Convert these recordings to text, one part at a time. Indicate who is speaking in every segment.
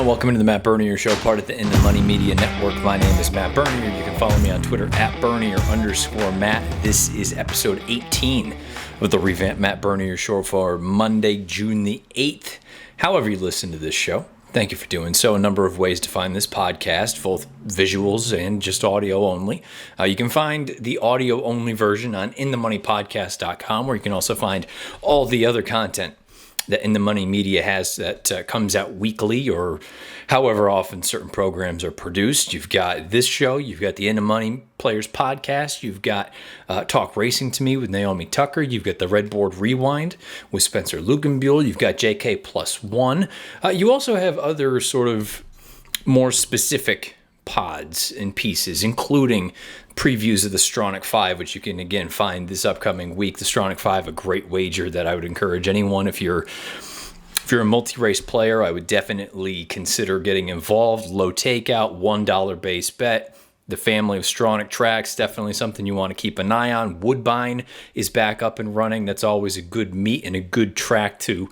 Speaker 1: Welcome into the Matt Bernier Show, part of the In the Money Media Network. My name is Matt Bernier. You can follow me on Twitter at Bernier_Matt. This is episode 18 of the revamped Matt Bernier Show for Monday, June the 8th. However you listen to this show, thank you for doing so. A number of ways to find this podcast, both visuals and just audio only. You can find the audio only version on inthemoneypodcast.com, where you can also find all the other content that In the Money Media has that comes out weekly or however often certain programs are produced. You've got this show, you've got the In the Money Players podcast, you've got Talk Racing to Me with Naomi Tucker, you've got the Red Board Rewind with Spencer Lugenbuehl, you've got JK Plus One. You also have other sort of more specific pods and pieces, including previews of the Stronach 5, which you can again find this upcoming week. The Stronach 5, a great wager that I would encourage anyone, if you're a multi-race player, I would definitely consider getting involved. Low takeout, $1 base bet. The family of Stronach tracks, definitely something you want to keep an eye on. Woodbine is back up and running. That's always a good meet and a good track to,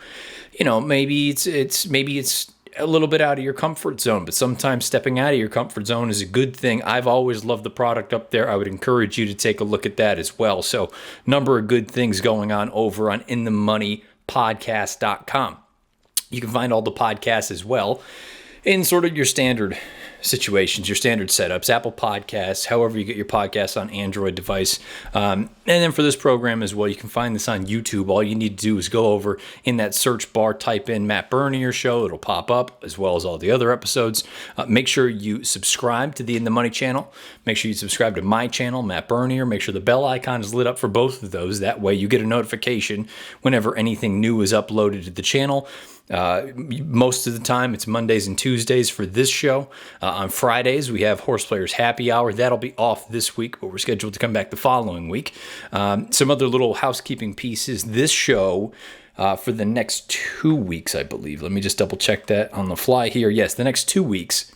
Speaker 1: maybe it's a little bit out of your comfort zone, but sometimes stepping out of your comfort zone is a good thing. I've always loved the product up there. I would encourage you to take a look at that as well. So, number of good things going on over on inthemoneypodcast.com. You can find all the podcasts as well in sort of your standard situations, your standard setups, Apple Podcasts, however you get your podcasts on Android device. And then for this program as well, you can find this on YouTube. All you need to do is go over in that search bar, type in Matt Bernier Show. It'll pop up, as well as all the other episodes. Make sure you subscribe to the In the Money channel. Make sure you subscribe to my channel, Matt Bernier. Make sure the bell icon is lit up for both of those. That way you get a notification whenever anything new is uploaded to the channel. Most of the time, it's Mondays and Tuesdays for this show. On Fridays, we have Horse Players Happy Hour. That'll be off this week, but we're scheduled to come back the following week. Some other little housekeeping pieces. This show, for the next 2 weeks, I believe. Let me just double check that on the fly here. Yes, the next 2 weeks.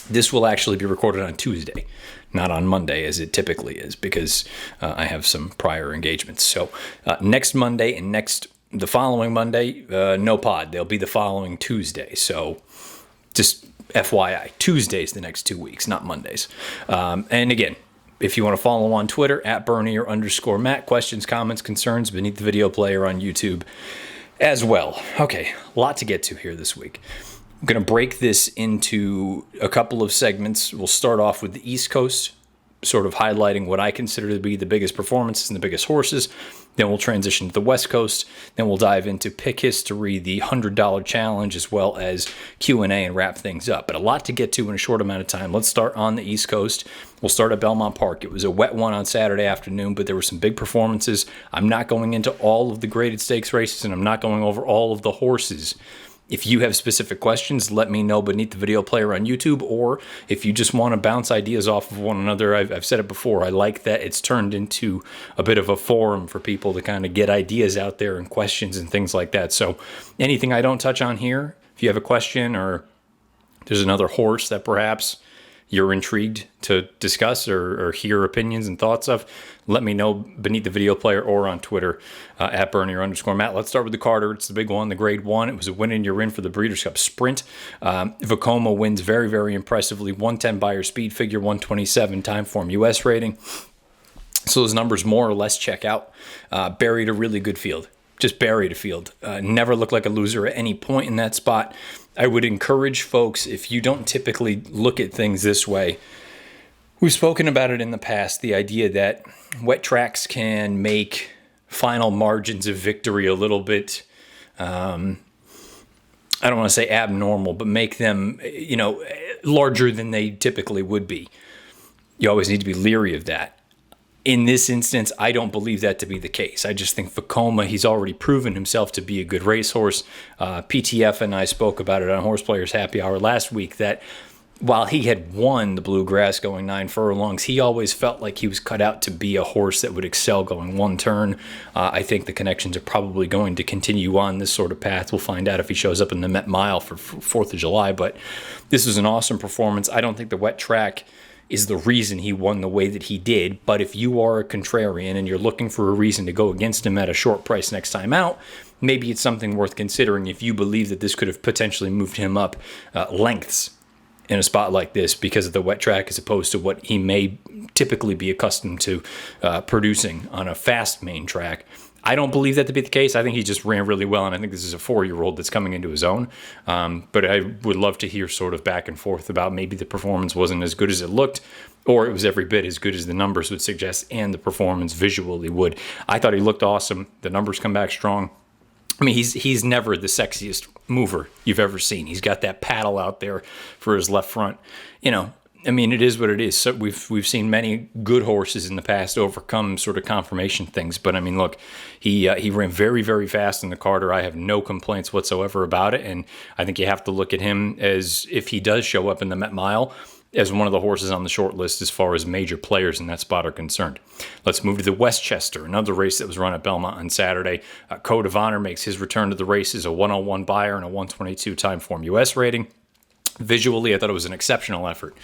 Speaker 1: This will actually be recorded on Tuesday, not on Monday as it typically is, because I have some prior engagements. So next Monday and the following Monday, no pod. They'll be the following Tuesday. So just FYI, Tuesdays the next 2 weeks, not Mondays. And again, if you want to follow on Twitter, at Bernier_Matt, questions, comments, concerns beneath the video player on YouTube as well. Okay, a lot to get to here this week. I'm going to break this into a couple of segments. We'll start off with the East Coast, sort of highlighting what I consider to be the biggest performances and the biggest horses. Then we'll transition to the West Coast. Then we'll dive into pick history, the $100 challenge, as well as Q&A and wrap things up. But a lot to get to in a short amount of time. Let's start on the East Coast. We'll start at Belmont Park. It was a wet one on Saturday afternoon, but there were some big performances. I'm not going into all of the graded stakes races, and I'm not going over all of the horses. If you have specific questions, let me know beneath the video player on YouTube, or if you just want to bounce ideas off of one another. I've said it before. I like that it's turned into a bit of a forum for people to kind of get ideas out there and questions and things like that. So anything I don't touch on here, if you have a question or there's another horse that perhaps you're intrigued to discuss or hear opinions and thoughts of, let me know beneath the video player or on Twitter at Bernier_Matt. Let's start with the Carter. It's the big one, the grade one. It was a win and you're in for the Breeders' Cup Sprint. Vekoma wins very, very impressively. 110 Buyer Speed Figure, 127 Time Form US rating. So those numbers more or less check out. Buried a really good field. Just buried a field. Never looked like a loser at any point in that spot. I would encourage folks, if you don't typically look at things this way, we've spoken about it in the past, the idea that wet tracks can make final margins of victory a little bit, I don't want to say abnormal, but make them, larger than they typically would be. You always need to be leery of that. In this instance, I don't believe that to be the case. I just think Vekoma, he's already proven himself to be a good racehorse. PTF and I spoke about it on Horse Players Happy Hour last week, that while he had won the Bluegrass going 9 furlongs, he always felt like he was cut out to be a horse that would excel going one turn. I think the connections are probably going to continue on this sort of path. We'll find out if he shows up in the Met Mile for 4th of July, but this is an awesome performance. I don't think the wet track is the reason he won the way that he did. But if you are a contrarian and you're looking for a reason to go against him at a short price next time out, maybe it's something worth considering if you believe that this could have potentially moved him up lengths in a spot like this because of the wet track as opposed to what he may typically be accustomed to producing on a fast main track. I don't believe that to be the case. I think he just ran really well, and I think this is a 4-year-old that's coming into his own. But I would love to hear sort of back and forth about maybe the performance wasn't as good as it looked, or it was every bit as good as the numbers would suggest and the performance visually would. I thought he looked awesome. The numbers come back strong. I mean, he's never the sexiest mover you've ever seen. He's got that paddle out there for his left front. You know, I mean, it is what it is. So we've seen many good horses in the past overcome sort of conformation things. But I mean, look, he ran very, very fast in the Carter. I have no complaints whatsoever about it. And I think you have to look at him as, if he does show up in the Met Mile, as one of the horses on the short list as far as major players in that spot are concerned. Let's move to the Westchester, another race that was run at Belmont on Saturday. Code of Honor makes his return to the races, a 101 buyer and a 122 Timeform US rating. Visually, I thought it was an exceptional effort.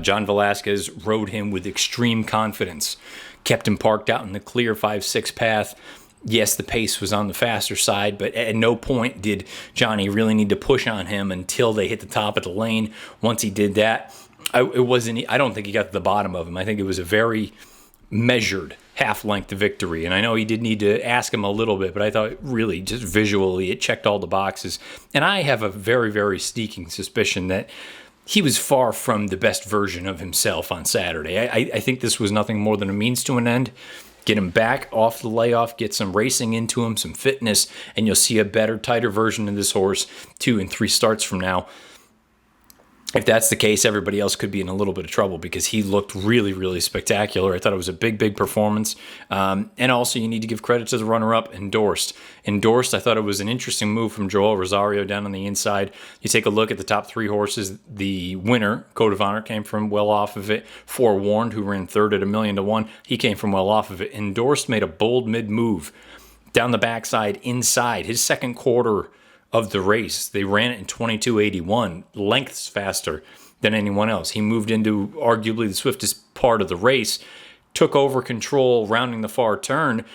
Speaker 1: John Velasquez rode him with extreme confidence, kept him parked out in the clear 5-6 path. Yes, the pace was on the faster side, but at no point did Johnny really need to push on him until they hit the top of the lane. Once he did that, I don't think he got to the bottom of him. I think it was a very measured half-length victory. And I know he did need to ask him a little bit, but I thought really just visually it checked all the boxes. And I have a very, very sneaking suspicion that he was far from the best version of himself on Saturday. I think this was nothing more than a means to an end. Get him back off the layoff, get some racing into him, some fitness, and you'll see a better, tighter version of this horse 2 and 3 starts from now. If that's the case, everybody else could be in a little bit of trouble because he looked really, really spectacular. I thought it was a big, big performance. And also, you need to give credit to the runner-up, Endorsed. Endorsed, I thought it was an interesting move from Joel Rosario down on the inside. You take a look at the top 3 horses. The winner, Code of Honor, came from well off of it. Forewarned, who ran third at $1,000,000 to 1, he came from well off of it. Endorsed made a bold mid-move down the backside inside. His second quarter of the race, they ran it in 22:81, lengths faster than anyone else. He moved into arguably the swiftest part of the race, took over control, rounding the far turn.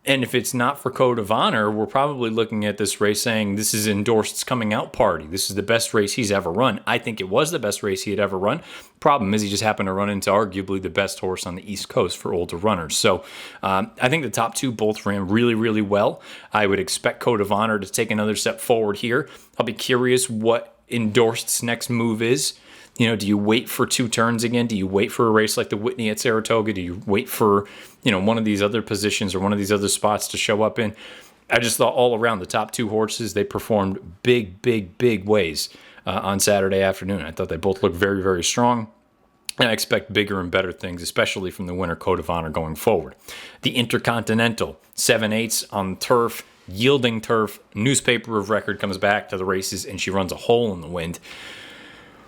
Speaker 1: And if it's not for Code of Honor, we're probably looking at this race saying this is Endorsed's coming out party. This is the best race he's ever run. I think it was the best race he had ever run. Problem is he just happened to run into arguably the best horse on the East Coast for older runners. So I think the top 2 both ran really, really well. I would expect Code of Honor to take another step forward here. I'll be curious what Endorsed's next move is. You know, do you wait for 2 turns again? Do you wait for a race like the Whitney at Saratoga? Do you wait for, one of these other positions or one of these other spots to show up in? I just thought all around the top 2 horses, they performed big, big, big ways on Saturday afternoon. I thought they both looked very, very strong. And I expect bigger and better things, especially from the winner Code of Honor going forward. The Intercontinental, 7/8 on turf, yielding turf. Newspaper of Record comes back to the races, and she runs a hole in the wind.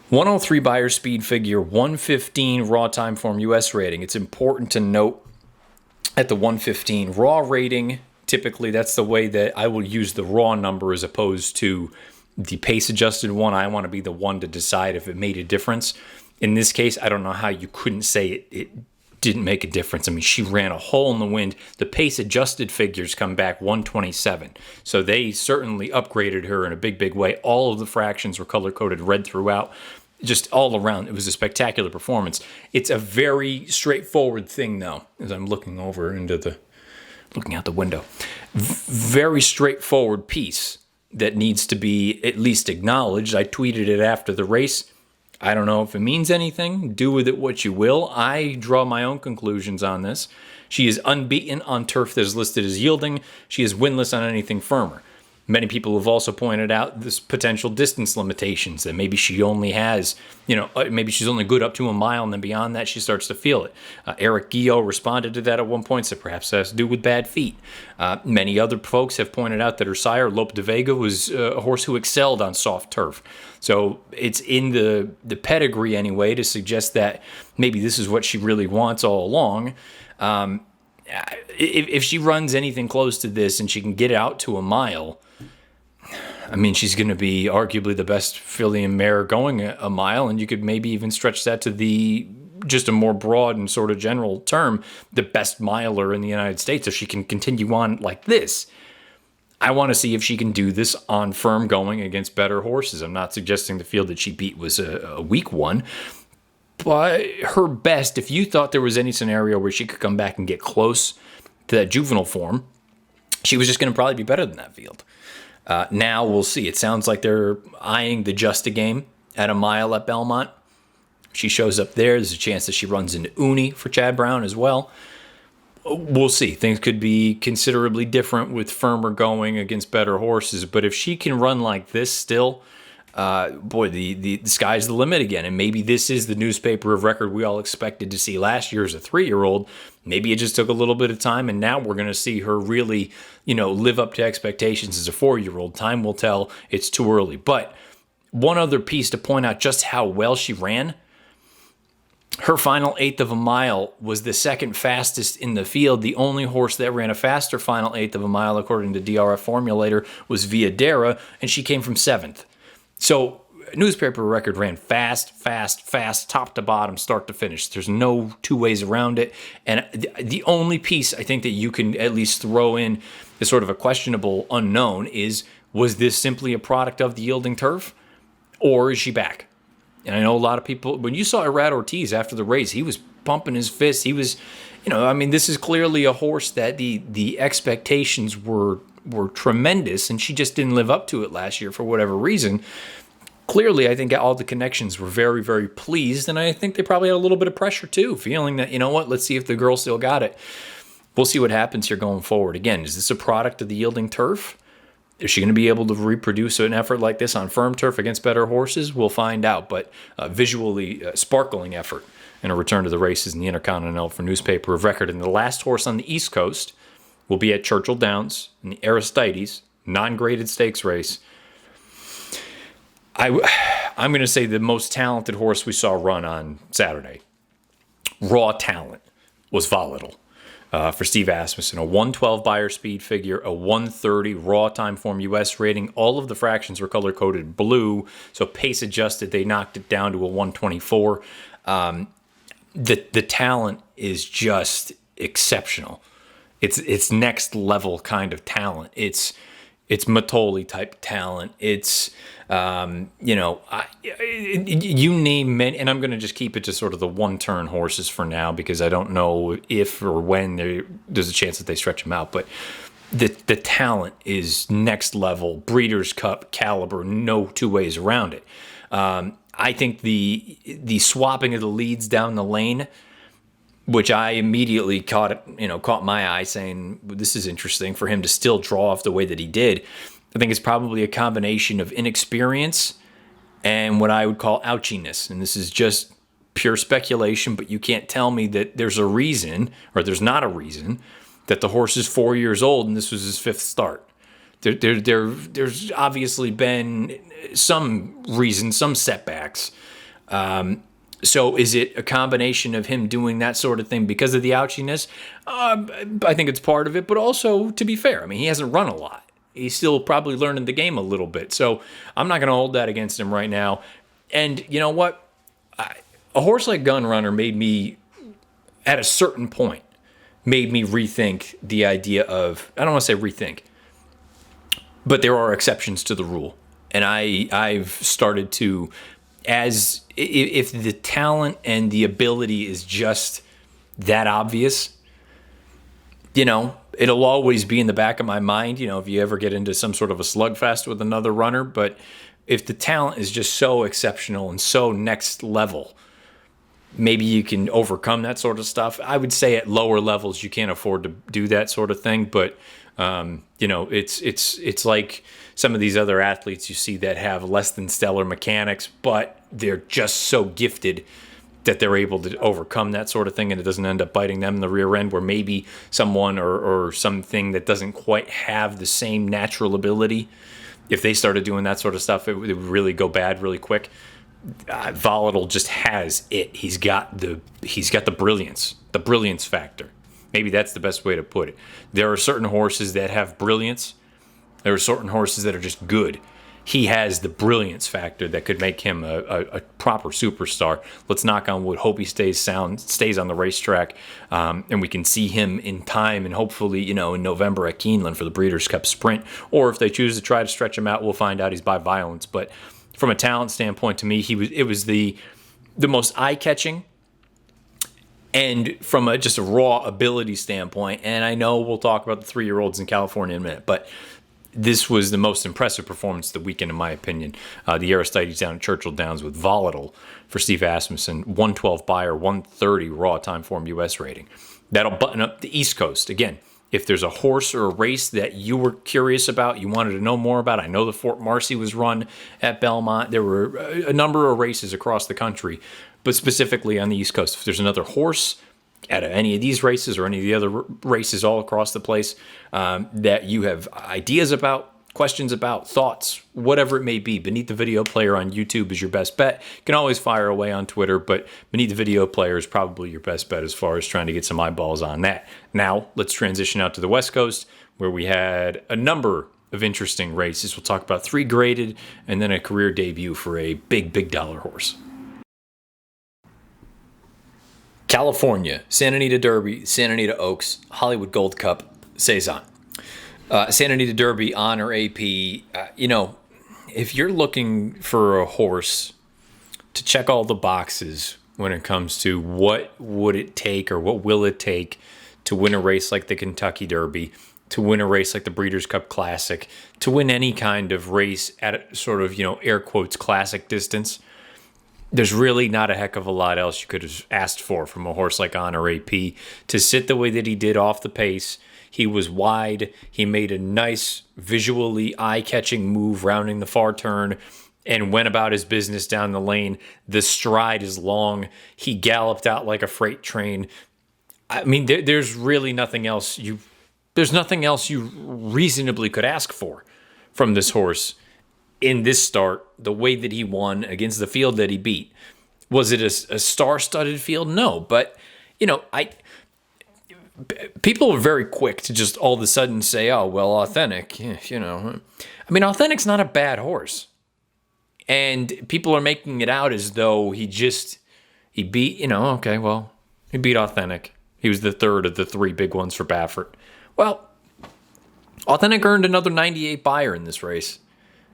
Speaker 1: 103 buyer speed figure, 115 raw Timeform US rating. It's important to note at the 115 raw rating, typically that's the way that I will use the raw number as opposed to the pace adjusted one. I want to be the one to decide if it made a difference. In this case, I don't know how you couldn't say it didn't make a difference. I mean, she ran a hole in the wind. The pace adjusted figures come back 127. So they certainly upgraded her in a big, big way. All of the fractions were color-coded red throughout. Just all around, it was a spectacular performance. It's a very straightforward thing, though, as I'm looking out the window. Very straightforward piece that needs to be at least acknowledged. I tweeted it after the race. I don't know if it means anything. Do with it what you will. I draw my own conclusions on this. She is unbeaten on turf that is listed as yielding. She is winless on anything firmer. Many people have also pointed out this potential distance limitations, that maybe she only has, maybe she's only good up to a mile, and then beyond that she starts to feel it. Eric Guillot responded to that at one point, said perhaps that has to do with bad feet. Many other folks have pointed out that her sire, Lope de Vega, was a horse who excelled on soft turf. So it's in the pedigree anyway to suggest that maybe this is what she really wants all along. If she runs anything close to this and she can get out to a mile, I mean, she's going to be arguably the best filly and mare going a mile, and you could maybe even stretch that to the just a more broad and sort of general term, the best miler in the United States if she can continue on like this. I want to see if she can do this on firm going against better horses. I'm not suggesting the field that she beat was a weak one, but her best, if you thought there was any scenario where she could come back and get close to that juvenile form, she was just going to probably be better than that field. Now we'll see. It sounds like they're eyeing the Justa game at a mile at Belmont. If she shows up there, there's a chance that she runs into Uni for Chad Brown as well. We'll see. Things could be considerably different with firmer going against better horses. But if she can run like this still, the sky's the limit again. And maybe this is the newspaper of record we all expected to see last year as a 3-year-old. Maybe it just took a little bit of time, and now we're going to see her really, live up to expectations as a 4-year-old. Time will tell. It's too early. But one other piece to point out just how well she ran. Her final eighth of a mile was the second fastest in the field. The only horse that ran a faster final eighth of a mile, according to DRF Formulator, was Viadera, and she came from 7th. So newspaper record ran fast, top to bottom, start to finish. There's no two ways around it. And the only piece I think that you can at least throw in as sort of a questionable unknown is, was this simply a product of the yielding turf, or is she back? And I know a lot of people, when you saw Irad Ortiz after the race, he was pumping his fist. He was, this is clearly a horse that the expectations were tremendous, and she just didn't live up to it last year for whatever reason. Clearly, I think all the connections were very, very pleased, and I think they probably had a little bit of pressure too, feeling that, let's see if the girl still got it. We'll see what happens here going forward. Again, is this a product of the yielding turf? Is she going to be able to reproduce an effort like this on firm turf against better horses? We'll find out, but visually sparkling effort in a return to the races in the Intercontinental for newspaper of record. And the last horse on the East Coast will be at Churchill Downs in the Aristides non-graded stakes race. I'm going to say the most talented horse we saw run on Saturday, raw talent, was Volatile. For Steve Asmussen, a 112 Beyer speed figure, a 130 raw time form US rating. All of the fractions were color-coded blue, so pace adjusted, they knocked it down to a 124. The talent is just exceptional. It's next level kind of talent. It's Matoli type talent. It's you name many, and I'm going to just keep it to sort of the one-turn horses for now because I don't know if or when there's a chance that they stretch them out. But the talent is next level, Breeders' Cup caliber, no two ways around it. I think the swapping of the leads down the lane, which I immediately caught my eye, saying this is interesting for him to still draw off the way that he did. I think it's probably a combination of inexperience and what I would call ouchiness. And this is just pure speculation, but you can't tell me that there's a reason, or there's not a reason, that the horse is 4 years old and this was his 5th start. There's obviously been some reason, some setbacks. So is it a combination of him doing that sort of thing because of the ouchiness? I think it's part of it, but also, to be fair, he hasn't run a lot. He's still probably learning the game a little bit. So I'm not going to hold that against him right now. And you know what? A horse like Gun Runner made me, at a certain point, rethink the idea of, I don't want to say rethink, but there are exceptions to the rule. And I've started to, as if the talent and the ability is just that obvious, it'll always be in the back of my mind, if you ever get into some sort of a slugfest with another runner. But if the talent is just so exceptional and so next level, maybe you can overcome that sort of stuff. I would say at lower levels, you can't afford to do that sort of thing. But, it's like some of these other athletes you see that have less than stellar mechanics, but they're just so gifted that they're able to overcome that sort of thing, and it doesn't end up biting them in the rear end, where maybe someone or something that doesn't quite have the same natural ability, if they started doing that sort of stuff, it would really go bad really quick. Volatile just has it. He's got the brilliance factor. Maybe that's the best way to put it. There are certain horses that have brilliance. There are certain horses that are just good. he has the brilliance factor that could make him a proper superstar. Let's knock on wood. Hope he stays on the racetrack, and we can see him in time, and hopefully, in November at Keeneland for the Breeders' Cup Sprint. Or if they choose to try to stretch him out, we'll find out he's by violence. But from a talent standpoint, to me, it was the most eye-catching, and from just a raw ability standpoint. And I know we'll talk about the 3-year-olds in California in a minute, but this was the most impressive performance of the weekend, in my opinion. The Aristides down at Churchill Downs with Volatile for Steve Asmussen, 112 Beyer, 130 raw time form US rating. That'll button up the East Coast. Again, if there's a horse or a race that you were curious about, you wanted to know more about, I know the Fort Marcy was run at Belmont. There were a number of races across the country, but specifically on the East Coast. If there's another horse at any of these races or any of the other races all across the place that you have ideas about, questions about, thoughts, whatever it may be, Beneath the Video Player on YouTube is your best bet. You can always fire away on Twitter, but Beneath the Video Player is probably your best bet as far as trying to get some eyeballs on that. Now, let's transition out to the West Coast, where we had a number of interesting races. We'll talk about 3 graded and then a career debut for a big dollar horse. California, Santa Anita Derby, Santa Anita Oaks, Hollywood Gold Cup, Cezzane. Santa Anita Derby, Honor AP. If you're looking for a horse to check all the boxes when it comes to what would it take or what will it take to win a race like the Kentucky Derby, to win a race like the Breeders' Cup Classic, to win any kind of race at a sort of, air quotes, classic distance, there's really not a heck of a lot else you could have asked for from a horse like Honor AP. To sit the way that he did off the pace, he was wide. He made a nice, visually eye-catching move rounding the far turn and went about his business down the lane. The stride is long. He galloped out like a freight train. I mean, there's really nothing else you reasonably could ask for from this horse in this start, the way that he won against the field that he beat. Was it a star-studded field? No, but, people are very quick to just all of a sudden say, oh, well, Authentic, I mean, Authentic's not a bad horse. And people are making it out as though he beat, he beat Authentic. He was the third of the 3 big ones for Baffert. Well, Authentic earned another 98 Beyer in this race.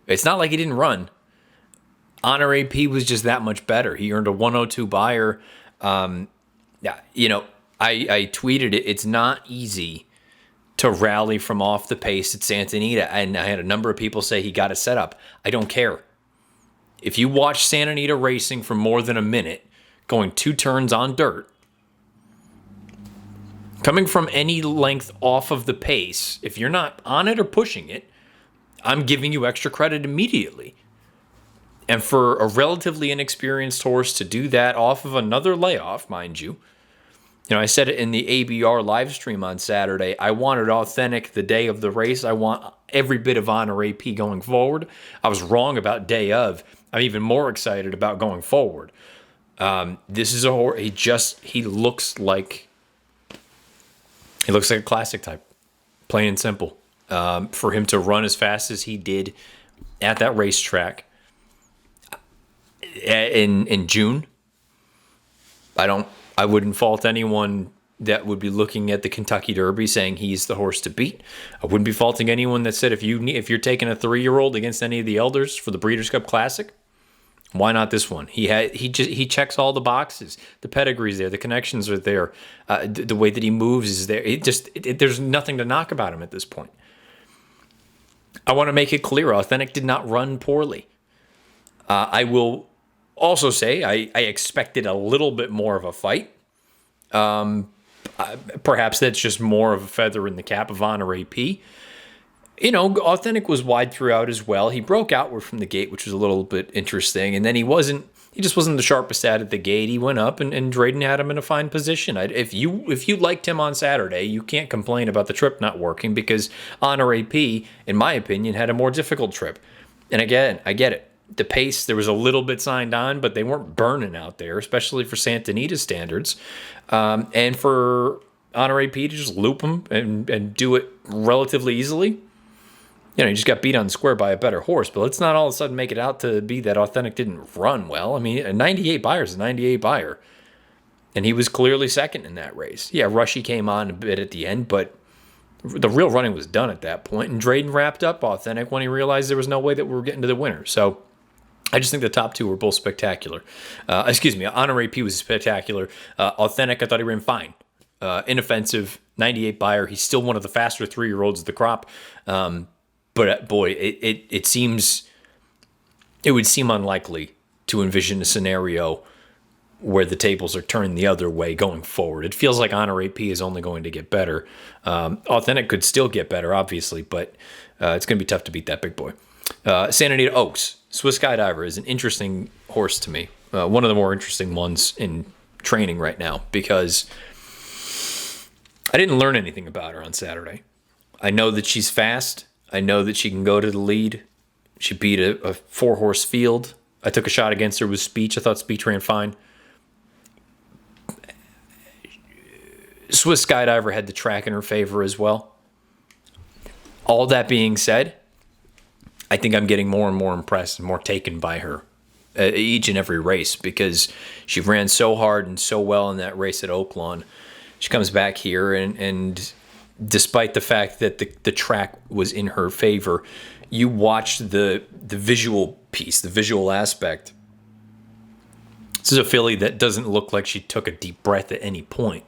Speaker 1: It's not like he didn't run. Honor AP was just that much better. He earned a 102 Beyer. I tweeted it. It's not easy to rally from off the pace at Santa Anita. And I had a number of people say he got a setup. I don't care. If you watch Santa Anita racing for more than a minute, going 2 turns on dirt, coming from any length off of the pace, if you're not on it or pushing it, I'm giving you extra credit immediately. And for a relatively inexperienced horse to do that off of another layoff, mind you, I said it in the ABR live stream on Saturday. I wanted Authentic the day of the race. I want every bit of Honor AP going forward. I was wrong about day of. I'm even more excited about going forward. This is a horse. He looks like a classic type, plain and simple. For him to run as fast as he did at that racetrack in June, I wouldn't fault anyone that would be looking at the Kentucky Derby saying he's the horse to beat. I wouldn't be faulting anyone that said if you're taking a 3-year-old against any of the elders for the Breeders' Cup Classic, why not this one? He checks all the boxes. The pedigree's there. The connections are there. The way that he moves is there. There's nothing to knock about him at this point. I want to make it clear, Authentic did not run poorly. I will also say I expected a little bit more of a fight. Perhaps that's just more of a feather in the cap of Honor AP. Authentic was wide throughout as well. He broke outward from the gate, which was a little bit interesting. And then he just wasn't the sharpest at the gate. He went up and Drayden had him in a fine position. If you liked him on Saturday, you can't complain about the trip not working because Honor AP, in my opinion, had a more difficult trip. And again, I get it. The pace, there was a little bit signed on, but they weren't burning out there, especially for Santa Anita standards. And for Honor AP to just loop him and do it relatively easily, he just got beat on the square by a better horse. But let's not all of a sudden make it out to be that Authentic didn't run well. I mean, a 98 buyer is a 98 buyer. And he was clearly second in that race. Yeah, Rushy came on a bit at the end, but the real running was done at that point. And Drayden wrapped up Authentic when he realized there was no way that we were getting to the winner. So I just think the top two were both spectacular. Honore P was spectacular. Authentic, I thought he ran fine. Inoffensive, 98 buyer. He's still one of the faster 3-year-olds of the crop. But boy, it would seem unlikely to envision a scenario where the tables are turned the other way going forward. It feels like Honore P is only going to get better. Authentic could still get better, obviously, but it's going to be tough to beat that big boy. Santa Anita Oaks, Swiss Skydiver, is an interesting horse to me. One of the more interesting ones in training right now, because I didn't learn anything about her on Saturday. I know that she's fast. I know that she can go to the lead. She beat a 4-horse field. I took a shot against her with Speech. I thought Speech ran fine. Swiss Skydiver had the track in her favor as well. All that being said, I think I'm getting more and more impressed and more taken by her each and every race, because she ran so hard and so well in that race at Oaklawn. She comes back here, and despite the fact that the track was in her favor, you watched the visual piece, the visual aspect. This is a filly that doesn't look like she took a deep breath at any point.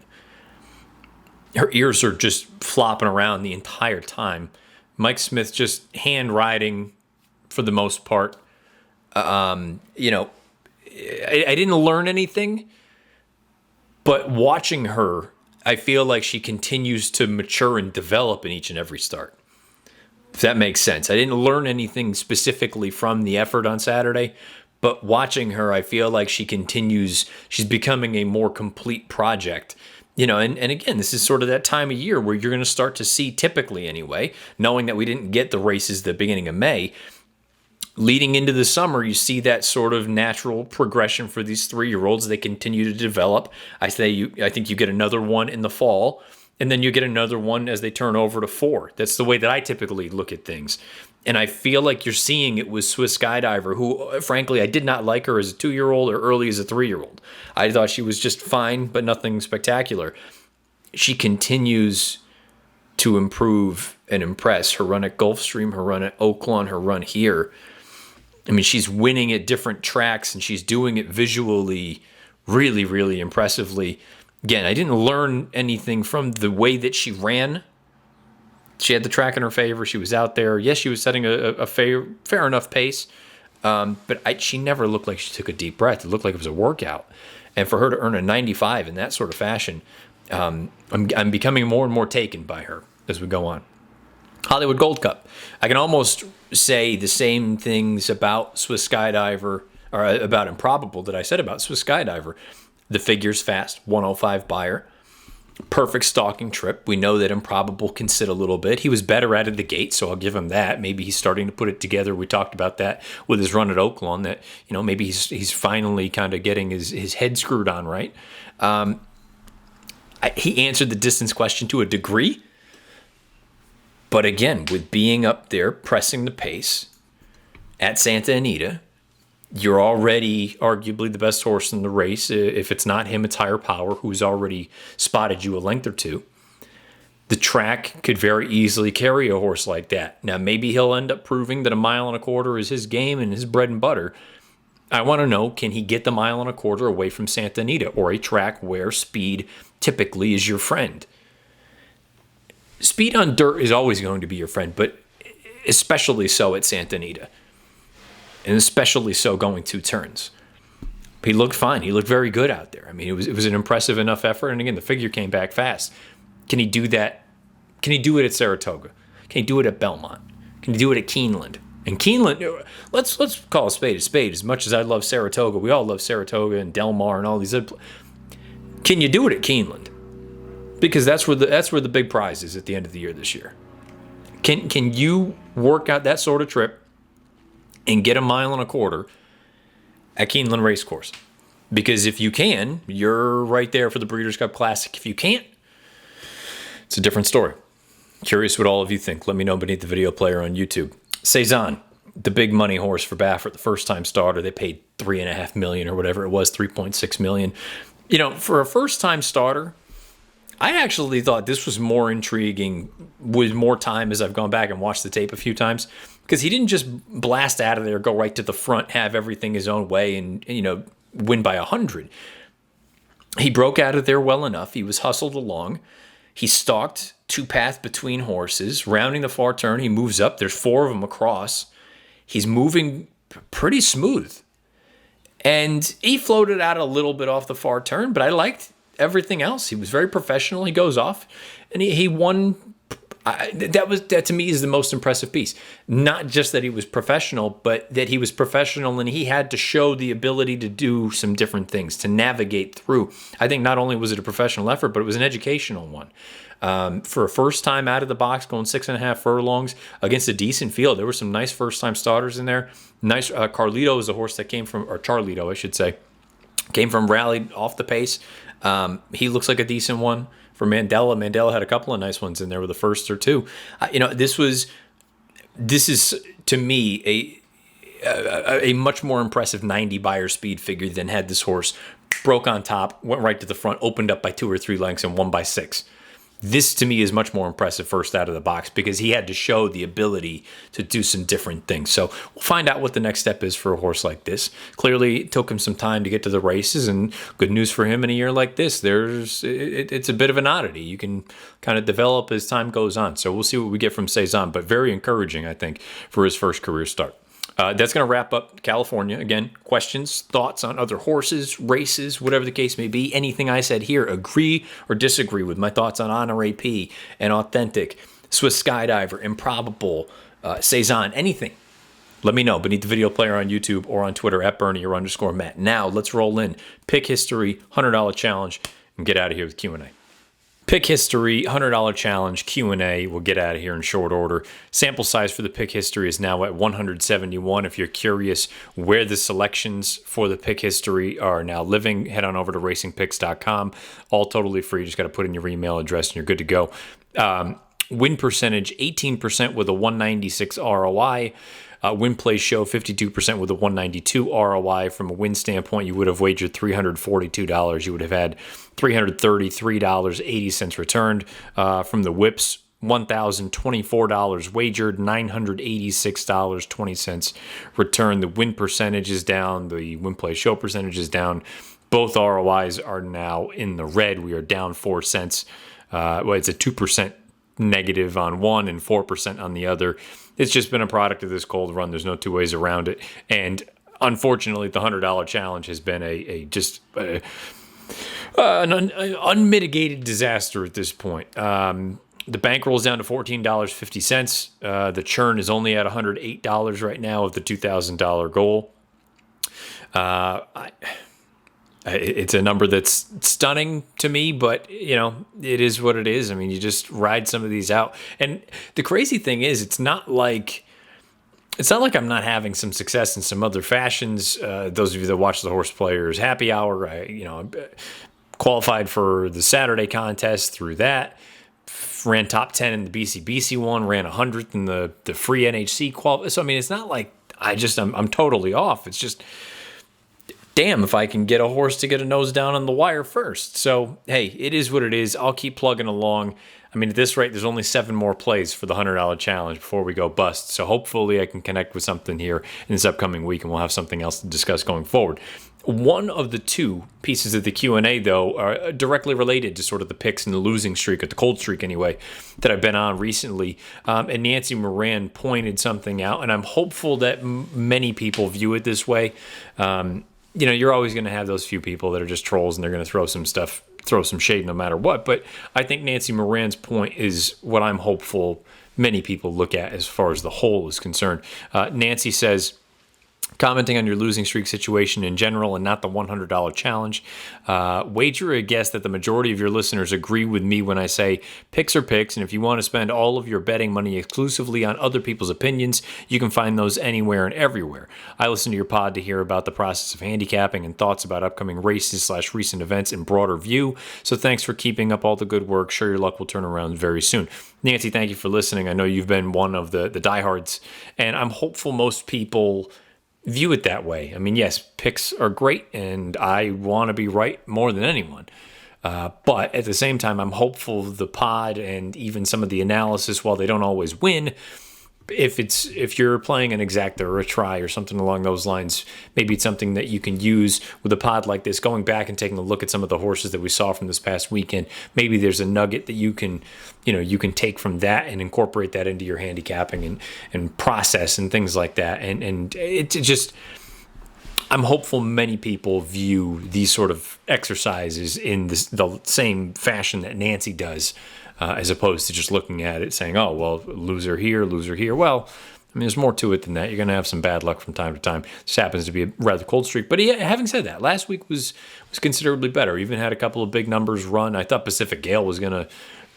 Speaker 1: Her ears are just flopping around the entire time. Mike Smith just hand riding for the most part. I didn't learn anything, but watching her, I feel like she continues to mature and develop in each and every start. If that makes sense. I didn't learn anything specifically from the effort on Saturday, but watching her, I feel like she's becoming a more complete project. And again, this is sort of that time of year where you're going to start to see, typically anyway, knowing that we didn't get the races at the beginning of May, leading into the summer, you see that sort of natural progression for these 3-year-olds. They continue to develop. I think you get another one in the fall, and then you get another one as they turn over to 4. That's the way that I typically look at things. And I feel like you're seeing it with Swiss Skydiver, who, frankly, I did not like her as a 2-year-old or early as a 3-year-old. I thought she was just fine, but nothing spectacular. She continues to improve and impress. Her run at Gulfstream, her run at Oaklawn, her run here. I mean, she's winning at different tracks, and she's doing it visually really, really impressively. Again, I didn't learn anything from the way that she ran. She had the track in her favor. She was out there. Yes, she was setting a fair enough pace, but she never looked like she took a deep breath. It looked like it was a workout. And for her to earn a 95 in that sort of fashion, I'm becoming more and more taken by her as we go on. Hollywood Gold Cup. I can almost say the same things about Swiss Skydiver, or about Improbable, that I said about Swiss Skydiver. The figure's fast, 105 buyer. Perfect stalking trip. We know that Improbable can sit a little bit. He was better out of the gate, so I'll give him that. Maybe he's starting to put it together. We talked about that with his run at Oaklawn, that maybe he's finally kind of getting his head screwed on right. He answered the distance question to a degree, but again, with being up there, pressing the pace at Santa Anita, you're already arguably the best horse in the race. If it's not him, it's Higher Power, who's already spotted you a length or two. The track could very easily carry a horse like that. Now, maybe he'll end up proving that 1.25 miles is his game and his bread and butter. I want to know, can he get the 1.25 miles away from Santa Anita, or a track where speed typically is your friend? Speed on dirt is always going to be your friend, but especially so at Santa Anita. And especially so going 2 turns. He looked fine. He looked very good out there. I mean, it was an impressive enough effort. And again, the figure came back fast. Can he do that? Can he do it at Saratoga? Can he do it at Belmont? Can he do it at Keeneland? And Keeneland, let's call a spade a spade. As much as I love Saratoga, we all love Saratoga and Del Mar and all these other. Can you do it at Keeneland? Because that's where the big prize is at the end of the year this year. Can you work out that sort of trip and get 1.25 miles at Keeneland Racecourse? Because if you can, you're right there for the Breeders' Cup Classic. If you can't, it's a different story. Curious what all of you think. Let me know beneath the video player on YouTube. Cezzane, the big money horse for Baffert, the first-time starter. They paid $3.5 million or whatever it was, $3.6 million. For a first-time starter, I actually thought this was more intriguing with more time as I've gone back and watched the tape a few times, because he didn't just blast out of there, go right to the front, have everything his own way, and win by 100. He broke out of there well enough. He was hustled along. He stalked two paths between horses, rounding the far turn. He moves up. There's four of them across. He's moving pretty smooth. And he floated out a little bit off the far turn, but I liked everything else. He was very professional. He goes off, and he won. That to me is the most impressive piece. Not just that he was professional, but that he was professional and he had to show the ability to do some different things, to navigate through. I think not only was it a professional effort, but it was an educational one. For a first time out of the box, going 6.5 furlongs against a decent field. There were some nice first time starters in there. Nice. Carlito is a horse that came from, or Charlito, I should say, came from rallied off the pace. He looks like a decent one. For Mandela, Mandela had a couple of nice ones in there with the first or two. This is to me a much more impressive 90 Beyer speed figure than had this horse broke on top, went right to the front, opened up by 2 or 3 lengths, and won by 6. This, to me, is much more impressive first out of the box because he had to show the ability to do some different things. So we'll find out what the next step is for a horse like this. Clearly, it took him some time to get to the races, and good news for him in a year like this. It's a bit of an oddity. You can kind of develop as time goes on. So we'll see what we get from Cezzane, but very encouraging, I think, for his first career start. That's going to wrap up California. Again, questions, thoughts on other horses, races, whatever the case may be. Anything I said here, agree or disagree with my thoughts on Honor AP and Authentic, Swiss Skydiver, Improbable, Cezzane, anything. Let me know beneath the video player on YouTube or on Twitter at Bernie_Matt. Now, let's roll in. Pick history, $100 challenge, and get out of here with Q&A. Pick history, $100 challenge, Q&A. We'll get out of here in short order. Sample size for the pick history is now at 171. If you're curious where the selections for the pick history are now living, head on over to racingpicks.com. All totally free. You just got to put in your email address and you're good to go. Win percentage, 18% with a 196 ROI. Win play show, 52% with a 192 ROI. From a win standpoint, you would have wagered $342. You would have had $333.80 returned. From the whips, $1,024 wagered, $986.20 returned. The win percentage is down. The win play show percentage is down. Both ROIs are now in the red. We are down 4 cents. It's a 2% negative on one and 4% on the other. It's just been a product of this cold run. There's no two ways around it. And unfortunately, the $100 challenge has been an unmitigated disaster at this point. The bankroll is down to $14.50. The churn is only at $108 right now of the $2,000 goal. It's a number that's stunning to me, but, it is what it is. I mean, you just ride some of these out. And the crazy thing is, it's not like I'm not having some success in some other fashions. Those of you that watch the Horse Players Happy Hour, I qualified for the Saturday contest through that. Ran top 10 in the BCBC one, ran 100th in the free NHC qual. So, I mean, it's not like I'm totally off. It's just, damn, if I can get a horse to get a nose down on the wire first. So, hey, it is what it is. I'll keep plugging along. I mean, at this rate, there's only 7 more plays for the $100 challenge before we go bust. So hopefully I can connect with something here in this upcoming week, and we'll have something else to discuss going forward. One of the 2 pieces of the Q&A, though, are directly related to sort of the picks and the losing streak, or the cold streak anyway, that I've been on recently. And Nancy Moran pointed something out, and I'm hopeful that many people view it this way. You're always going to have those few people that are just trolls and they're going to throw some shade no matter what. But I think Nancy Moran's point is what I'm hopeful many people look at as far as the whole is concerned. Nancy says, commenting on your losing streak situation in general and not the $100 challenge. Wager a guess that the majority of your listeners agree with me when I say picks are picks, and if you want to spend all of your betting money exclusively on other people's opinions, you can find those anywhere and everywhere. I listen to your pod to hear about the process of handicapping and thoughts about upcoming races / recent events in broader view, so thanks for keeping up all the good work. Sure, your luck will turn around very soon. Nancy, thank you for listening. I know you've been one of the diehards, and I'm hopeful most people view it that way. I mean, yes, picks are great, and I want to be right more than anyone. But at the same time, I'm hopeful the pod and even some of the analysis, while they don't always win, if you're playing an exacta or a try or something along those lines, maybe it's something that you can use with a pod like this, going back and taking a look at some of the horses that we saw from this past weekend. Maybe there's a nugget that you can take from that and incorporate that into your handicapping and process and things like that. And it just, I'm hopeful many people view these sort of exercises in the same fashion that Nancy does, as opposed to just looking at it saying, oh, well, loser here, loser here. Well, I mean, there's more to it than that. You're going to have some bad luck from time to time. This happens to be a rather cold streak. But having said that, last week was considerably better. Even had a couple of big numbers run. I thought Pacific Gale was going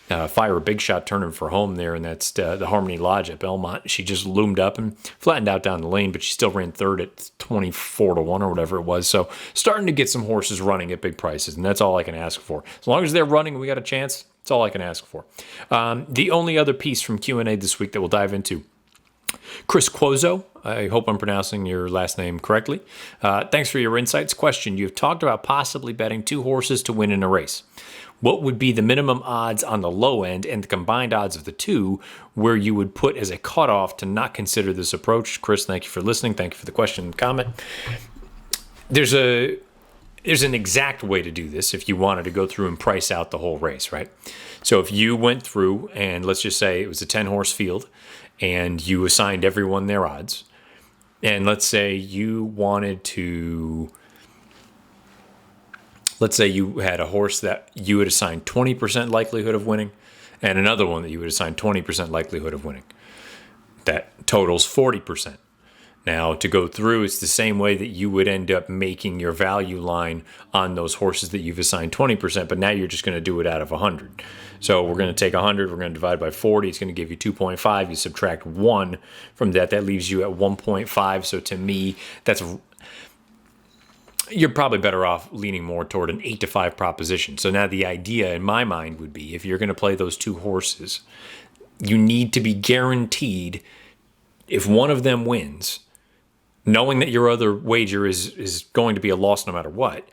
Speaker 1: to fire a big shot turning for home there, and that's the Harmony Lodge at Belmont. She just loomed up and flattened out down the lane, but she still ran third at 24-1 or whatever it was. So starting to get some horses running at big prices, and that's all I can ask for. As long as they're running and we got a chance, that's all I can ask for. The only other piece from Q&A this week that we'll dive into, Chris Quozo, I hope I'm pronouncing your last name correctly. Thanks for your insights. Question, you've talked about possibly betting 2 horses to win in a race. What would be the minimum odds on the low end and the combined odds of the two where you would put as a cutoff to not consider this approach? Chris, thank you for listening. Thank you for the question and comment. There's an exact way to do this if you wanted to go through and price out the whole race, right? So if you went through and let's just say it was a 10-horse field and you assigned everyone their odds, and let's say you wanted to... Let's say you had a horse that you would assign 20% likelihood of winning and another one that you would assign 20% likelihood of winning. That totals 40%. Now, to go through, it's the same way that you would end up making your value line on those horses that you've assigned 20%, but now you're just going to do it out of 100. So we're going to take 100, we're going to divide by 40. It's going to give you 2.5. You subtract 1 from that. That leaves you at 1.5. So to me, you're probably better off leaning more toward an 8-5 proposition. So now the idea in my mind would be if you're going to play those 2 horses, you need to be guaranteed if one of them wins, knowing that your other wager is going to be a loss no matter what,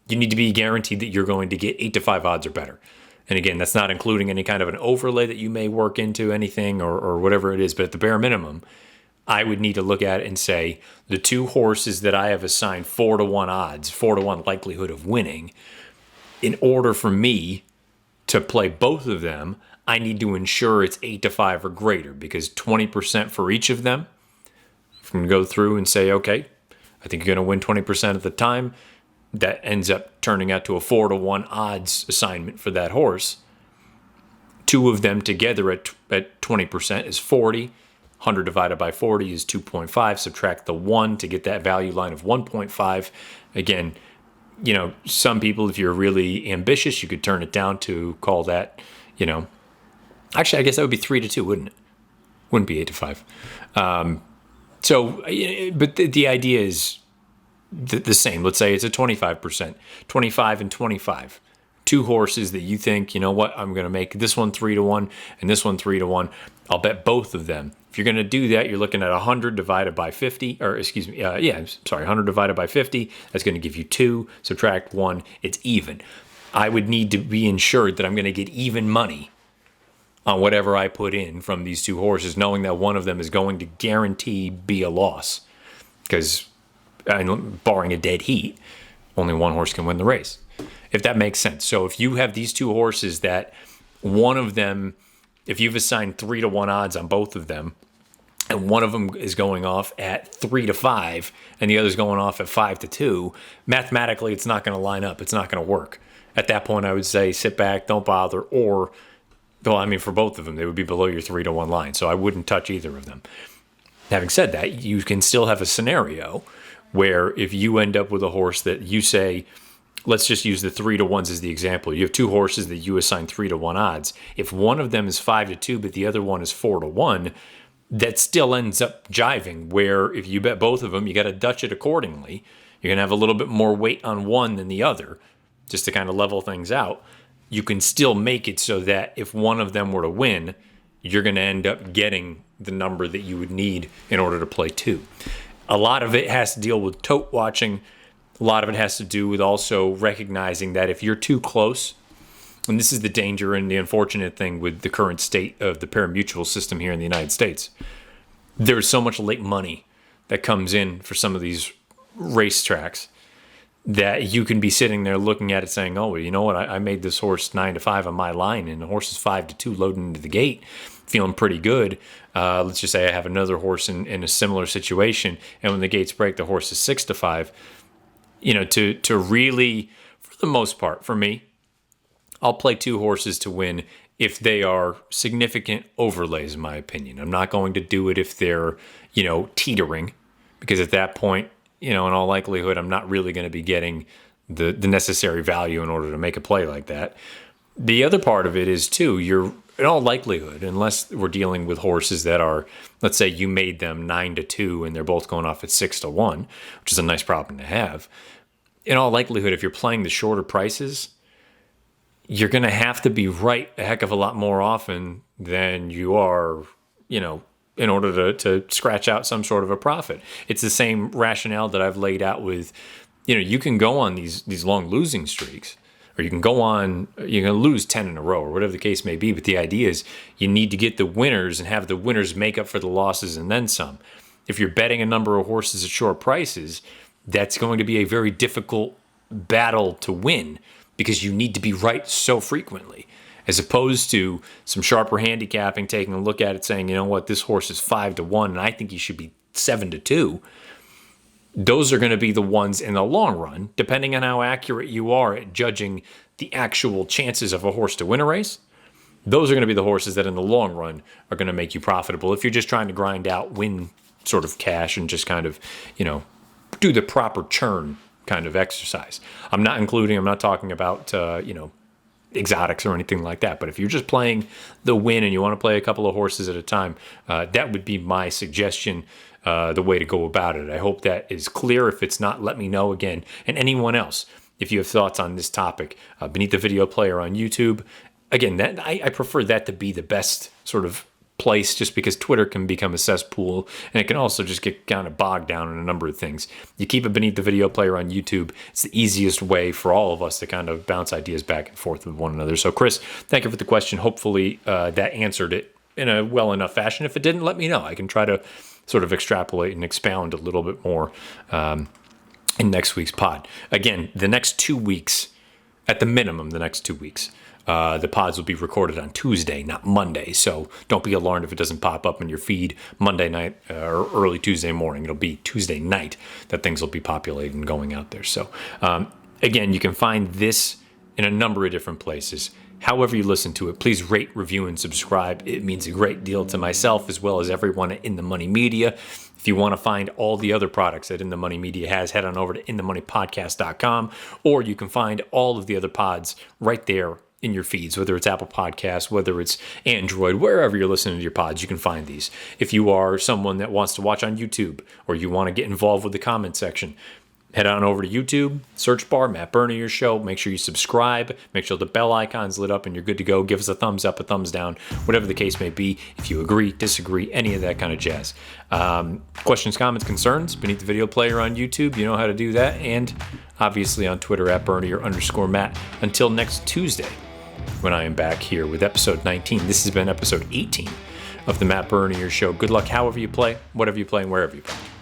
Speaker 1: you need to be guaranteed that you're going to get 8-5 odds or better. And again, that's not including any kind of an overlay that you may work into anything or whatever it is, but at the bare minimum, I would need to look at it and say the 2 horses that I have assigned 4-1 odds, 4-1 likelihood of winning, in order for me to play both of them, I need to ensure it's 8-5 or greater, because 20% for each of them, if I'm going to go through and say, okay, I think you're going to win 20% of the time, that ends up turning out to a 4-1 odds assignment for that horse. 2 of them together at 20% is 40. 100 divided by 40 is 2.5. Subtract the 1 to get that value line of 1.5. Again, some people, if you're really ambitious, you could turn it down to call that, actually, I guess that would be 3-2, wouldn't it? Wouldn't be 8-5. But the idea is the same. Let's say it's a 25%, 25 and 25. 2 horses that you think, you know what, I'm going to make this one 3-1 and this one 3-1. I'll bet both of them. If you're going to do that, you're looking at 100 divided by 50, 100 divided by 50. That's going to give you 2. Subtract 1. It's even. I would need to be ensured that I'm going to get even money on whatever I put in from these 2 horses, knowing that one of them is going to guarantee be a loss. Because, barring a dead heat, only one horse can win the race, if that makes sense. So if you have these 2 horses that one of them, if you've assigned 3-1 odds on both of them, and one of them is going off at 3-5, and the other's going off at 5-2, mathematically it's not going to line up. It's not going to work. At that point, I would say sit back, don't bother, for both of them, they would be below your 3-1 line, so I wouldn't touch either of them. Having said that, you can still have a scenario where if you end up with a horse that you say, let's just use the 3-to-1s as the example. You have two horses that you assign 3-to-1 odds. If one of them is 5-2, but the other one is 4-to-1, that still ends up jiving, where if you bet both of them, you got to Dutch it accordingly. You're going to have a little bit more weight on one than the other, just to kind of level things out. You can still make it so that if one of them were to win, you're going to end up getting the number that you would need in order to play two. A lot of it has to deal with tote watching. A lot of it has to do with also recognizing that if you're too close, and this is the danger and the unfortunate thing with the current state of the pari-mutuel system here in the United States, there's so much late money that comes in for some of these racetracks that you can be sitting there looking at it saying, oh, well, you know what, I made this horse 9-5 on my line, and the horse is 5-2 loading into the gate, feeling pretty good. Let's just say I have another horse in a similar situation, and when the gates break, the horse is 6-5. You know, to really, for the most part, for me, I'll play two horses to win if they are significant overlays, in my opinion. I'm not going to do it if they're, you know, teetering, because at that point, you know, in all likelihood, I'm not really going to be getting the necessary value in order to make a play like that. The other part of it is, too, you're, in all likelihood, unless we're dealing with horses that are, let's say you made them 9-2 and they're both going off at 6-1, which is a nice problem to have. In all likelihood, if you're playing the shorter prices, you're going to have to be right a heck of a lot more often than you are, you know, in order to scratch out some sort of a profit. It's the same rationale that I've laid out with, you know, you can go on these long losing streaks, or you can go on, you can lose 10 in a row or whatever the case may be. But the idea is you need to get the winners and have the winners make up for the losses and then some. If you're betting a number of horses at short prices, that's going to be a very difficult battle to win because you need to be right so frequently, as opposed to some sharper handicapping, taking a look at it saying, you know what, this horse is 5-1 and I think he should be 7-2. Those are going to be the ones in the long run, depending on how accurate you are at judging the actual chances of a horse to win a race. Those are going to be the horses that in the long run are going to make you profitable. If you're just trying to grind out win sort of cash and just kind of, you know, do the proper churn kind of exercise. I'm not talking about, you know, exotics or anything like that. But if you're just playing the win and you want to play a couple of horses at a time, that would be my suggestion, the way to go about it. I hope that is clear. If it's not, let me know again. And anyone else, if you have thoughts on this topic, beneath the video player on YouTube. Again, that I prefer that to be the best sort of place, just because Twitter can become a cesspool and it can also just get kind of bogged down in a number of things. You keep it beneath the video player on YouTube. It's the easiest way for all of us to kind of bounce ideas back and forth with one another. So Chris, thank you for the question. Hopefully that answered it in a well enough fashion. If it didn't, let me know. I can try to sort of extrapolate and expound a little bit more in next week's pod. Again, the next 2 weeks, at the minimum, the next 2 weeks, the pods will be recorded on Tuesday, not Monday. So don't be alarmed if it doesn't pop up in your feed Monday night or early Tuesday morning. It'll be Tuesday night that things will be populated and going out there. So again, you can find this in a number of different places. However you listen to it, please rate, review, and subscribe. It means a great deal to myself as well as everyone at In the Money Media. If you want to find all the other products that In the Money Media has, head on over to inthemoneypodcast.com, or you can find all of the other pods right there in your feeds, whether it's Apple Podcasts, whether it's Android, wherever you're listening to your pods, you can find these. If you are someone that wants to watch on YouTube, or you want to get involved with the comment section, head on over to YouTube, search bar, Matt Bernier Show. Make sure you subscribe. Make sure the bell icon's lit up and you're good to go. Give us a thumbs up, a thumbs down, whatever the case may be. If you agree, disagree, any of that kind of jazz. Questions, comments, concerns, beneath the video player on YouTube. You know how to do that. And obviously on Twitter at Bernier_Matt. Until next Tuesday, when I am back here with episode 19. This has been episode 18 of the Matt Bernier Show. Good luck however you play, whatever you play, and wherever you play.